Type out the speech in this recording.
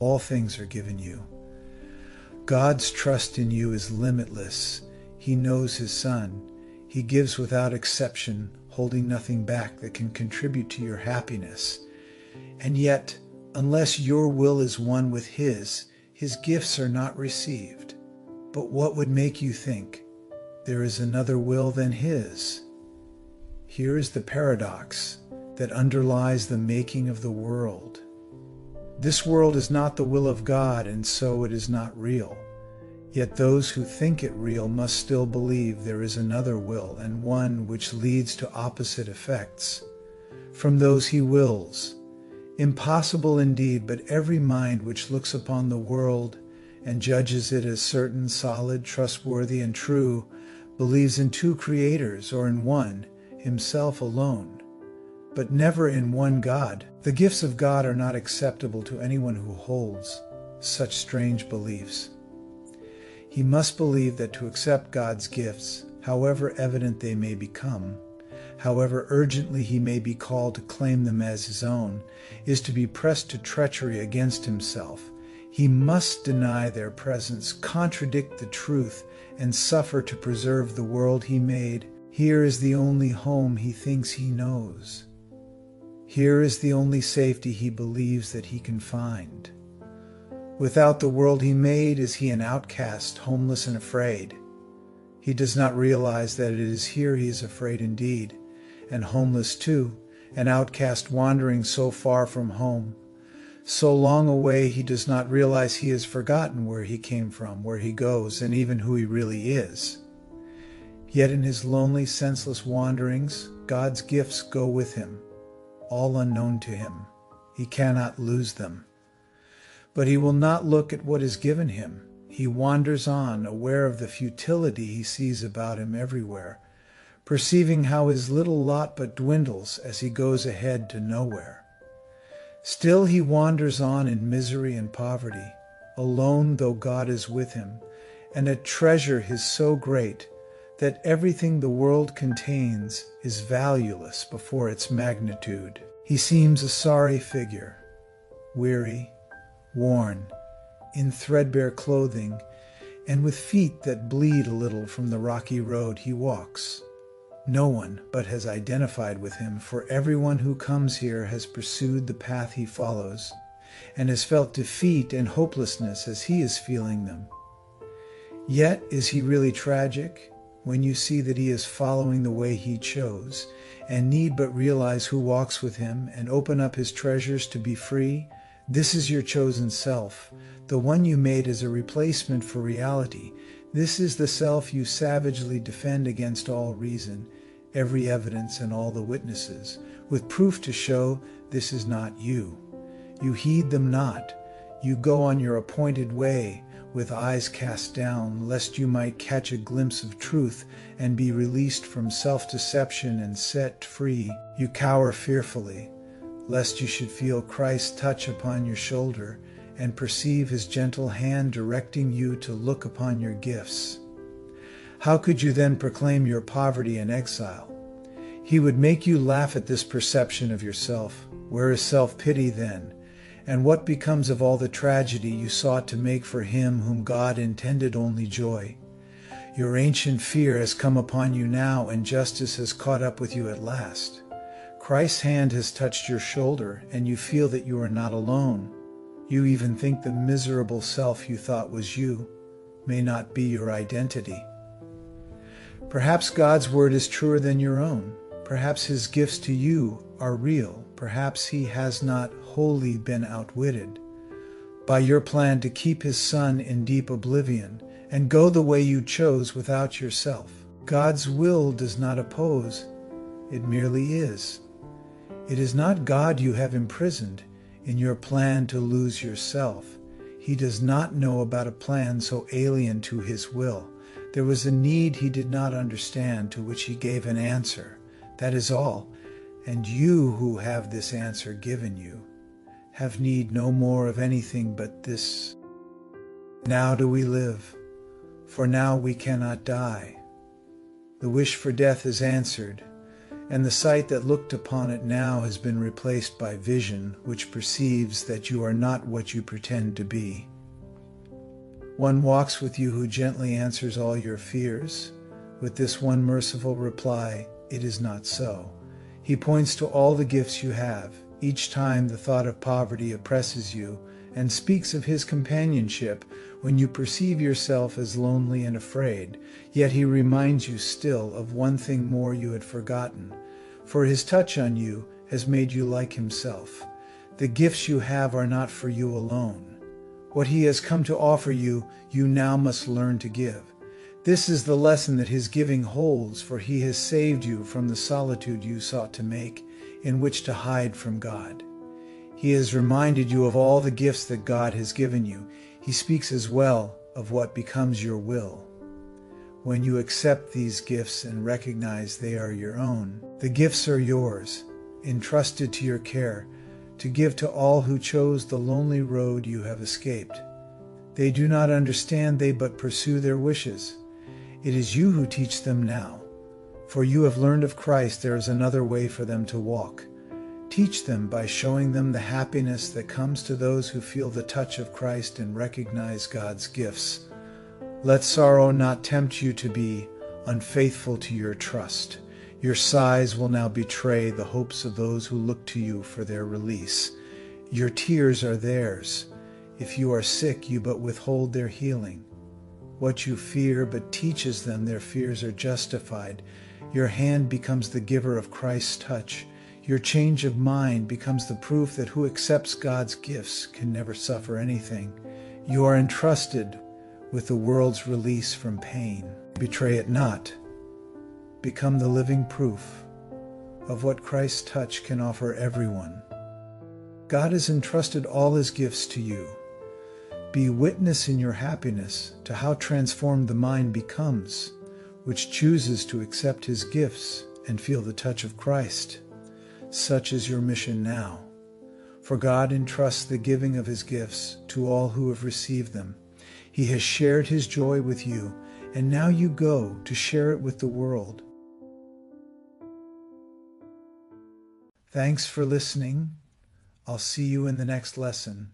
All things are given you. God's trust in you is limitless. He knows his Son. He gives without exception, holding nothing back that can contribute to your happiness. And yet, unless your will is one with his gifts are not received. But what would make you think there is another will than his? Here is the paradox that underlies the making of the world. This world is not the will of God, and so it is not real. Yet those who think it real must still believe there is another will, and one which leads to opposite effects from those he wills. Impossible indeed, but every mind which looks upon the world and judges it as certain, solid, trustworthy, and true, believes in two creators, or in one, himself alone, but never in one God. The gifts of God are not acceptable to anyone who holds such strange beliefs. He must believe that to accept God's gifts, however evident they may become, however urgently he may be called to claim them as his own, is to be pressed to treachery against himself. He must deny their presence, contradict the truth, and suffer to preserve the world he made. Here is the only home he thinks he knows. Here is the only safety he believes that he can find. Without the world he made is he an outcast, homeless and afraid. He does not realize that it is here he is afraid indeed, and homeless too, an outcast wandering so far from home. So long away he does not realize he has forgotten where he came from, where he goes, and even who he really is. Yet in his lonely, senseless wanderings, God's gifts go with him, all unknown to him. He cannot lose them. But he will not look at what is given him. He wanders on, aware of the futility he sees about him everywhere, perceiving how his little lot but dwindles as he goes ahead to nowhere. Still he wanders on in misery and poverty, alone though God is with him, and a treasure is so great that everything the world contains is valueless before its magnitude. He seems a sorry figure, weary, worn, in threadbare clothing, and with feet that bleed a little from the rocky road he walks. No one but has identified with him, for everyone who comes here has pursued the path he follows, and has felt defeat and hopelessness as he is feeling them. Yet is he really tragic when you see that he is following the way he chose, and need but realize who walks with him and open up his treasures to be free? This is your chosen self, the one you made as a replacement for reality. This is the self you savagely defend against all reason, every evidence and all the witnesses, with proof to show this is not you. You heed them not. You go on your appointed way, with eyes cast down, lest you might catch a glimpse of truth and be released from self-deception and set free. You cower fearfully, lest you should feel Christ's touch upon your shoulder and perceive his gentle hand directing you to look upon your gifts. How could you then proclaim your poverty and exile? He would make you laugh at this perception of yourself. Where is self-pity then? And what becomes of all the tragedy you sought to make for him whom God intended only joy? Your ancient fear has come upon you now, and justice has caught up with you at last. Christ's hand has touched your shoulder, and you feel that you are not alone. You even think the miserable self you thought was you may not be your identity. Perhaps God's word is truer than your own. Perhaps his gifts to you are real. Perhaps he has not wholly been outwitted by your plan to keep his Son in deep oblivion and go the way you chose without yourself. God's will does not oppose. It merely is. It is not God you have imprisoned in your plan to lose yourself. He does not know about a plan so alien to his will. There was a need he did not understand, to which he gave an answer. That is all. And you who have this answer given you have need no more of anything but this. Now do we live, for now we cannot die. The wish for death is answered, and the sight that looked upon it now has been replaced by vision, which perceives that you are not what you pretend to be. One walks with you who gently answers all your fears, with this one merciful reply, "It is not so." He points to all the gifts you have, each time the thought of poverty oppresses you, and speaks of his companionship when you perceive yourself as lonely and afraid, yet he reminds you still of one thing more you had forgotten, for his touch on you has made you like himself. The gifts you have are not for you alone. What he has come to offer you, you now must learn to give. This is the lesson that his giving holds, for he has saved you from the solitude you sought to make, in which to hide from God. He has reminded you of all the gifts that God has given you. He speaks as well of what becomes your will. When you accept these gifts and recognize they are your own, the gifts are yours, entrusted to your care, to give to all who chose the lonely road you have escaped. They do not understand, they but pursue their wishes. It is you who teach them now. For you have learned of Christ there is another way for them to walk. Teach them by showing them the happiness that comes to those who feel the touch of Christ and recognize God's gifts. Let sorrow not tempt you to be unfaithful to your trust. Your sighs will now betray the hopes of those who look to you for their release. Your tears are theirs. If you are sick, you but withhold their healing. What you fear but teaches them their fears are justified. Your hand becomes the giver of Christ's touch. Your change of mind becomes the proof that who accepts God's gifts can never suffer anything. You are entrusted with the world's release from pain. Betray it not. Become the living proof of what Christ's touch can offer everyone. God has entrusted all his gifts to you. Be witness in your happiness to how transformed the mind becomes, which chooses to accept his gifts and feel the touch of Christ. Such is your mission now. For God entrusts the giving of his gifts to all who have received them. He has shared his joy with you, and now you go to share it with the world. Thanks for listening. I'll see you in the next lesson.